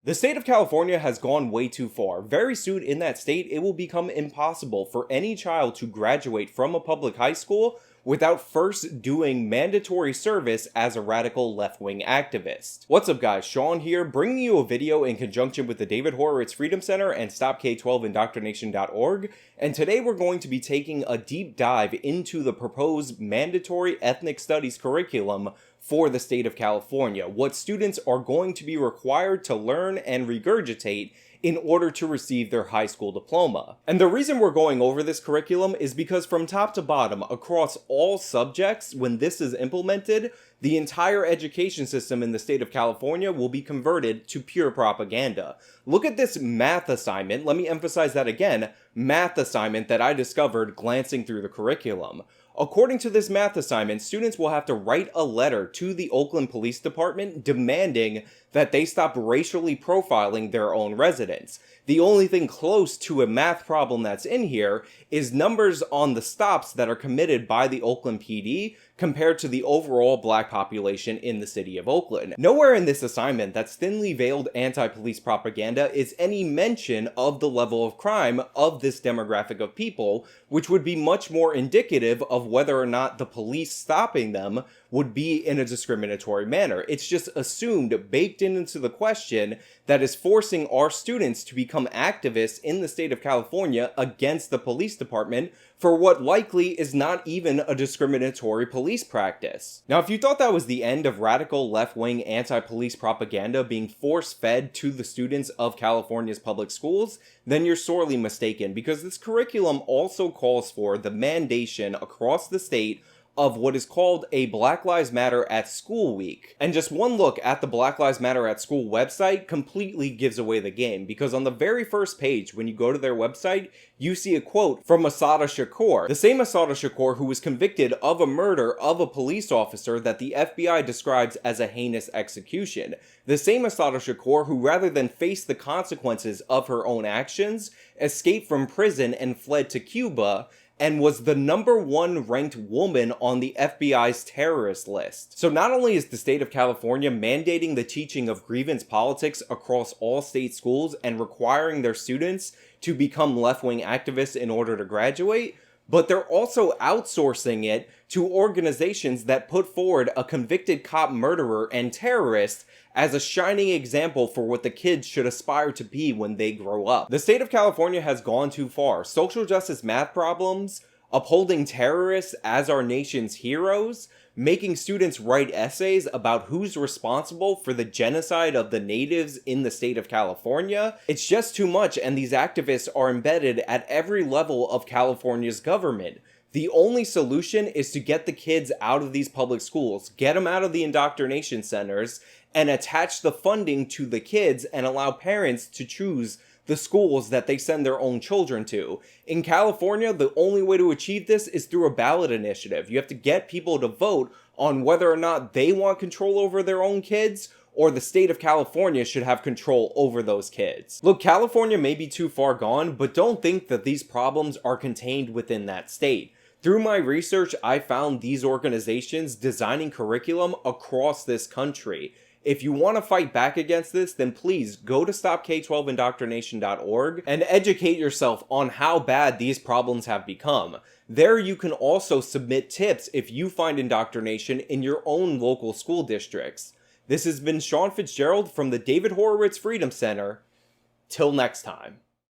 The state of California has gone way too far. Very soon in that state, it will become impossible for any child to graduate from a public high school without first doing mandatory service as a radical left-wing activist. What's up guys, Sean here, bringing you a video in conjunction with the David Horowitz Freedom Center and StopK12Indoctrination.org, and today we're going to be taking a deep dive into the proposed mandatory ethnic studies curriculum for the state of California, what students are going to be required to learn and regurgitate in order to receive their high school diploma. And the reason we're going over this curriculum is because from top to bottom, across all subjects, when this is implemented, the entire education system in the state of California will be converted to pure propaganda. Look at this math assignment, let me emphasize that again, math assignment that I discovered glancing through the curriculum. According to this math assignment, students will have to write a letter to the Oakland Police Department demanding that they stop racially profiling their own residents. The only thing close to a math problem that's in here is numbers on the stops that are committed by the Oakland PD compared to the overall black population in the city of Oakland. Nowhere in this assignment that's thinly veiled anti-police propaganda is any mention of the level of crime of this demographic of people, which would be much more indicative of whether or not the police stopping them would be in a discriminatory manner. It's just assumed, baked into the question, that is forcing our students to become activists in the state of California against the police department for what likely is not even a discriminatory police practice. Now, if you thought that was the end of radical left-wing anti-police propaganda being force-fed to the students of California's public schools, then you're sorely mistaken, because this curriculum also calls for the mandation across the state of what is called a Black Lives Matter at School week. And just one look at the Black Lives Matter at School website completely gives away the game, because on the very first page, when you go to their website, you see a quote from Assata Shakur, the same Assata Shakur who was convicted of a murder of a police officer that the FBI describes as a heinous execution. The same Assata Shakur who, rather than face the consequences of her own actions, escaped from prison and fled to Cuba, and was the #1 ranked woman on the FBI's terrorist list. So not only is the state of California mandating the teaching of grievance politics across all state schools and requiring their students to become left-wing activists in order to graduate, but they're also outsourcing it to organizations that put forward a convicted cop murderer and terrorist as a shining example for what the kids should aspire to be when they grow up. The state of California has gone too far. Social justice math problems, upholding terrorists as our nation's heroes, making students write essays about who's responsible for the genocide of the natives in the state of California. It's just too much, and these activists are embedded at every level of California's government. The only solution is to get the kids out of these public schools, get them out of the indoctrination centers, and attach the funding to the kids and allow parents to choose the schools that they send their own children to. In California, the only way to achieve this is through a ballot initiative. You have to get people to vote on whether or not they want control over their own kids, or the state of California should have control over those kids. Look, California may be too far gone, but don't think that these problems are contained within that state. Through my research, I found these organizations designing curriculum across this country. If you want to fight back against this, then please go to StopK12Indoctrination.org and educate yourself on how bad these problems have become. There you can also submit tips if you find indoctrination in your own local school districts. This has been Sean Fitzgerald from the David Horowitz Freedom Center. Till next time.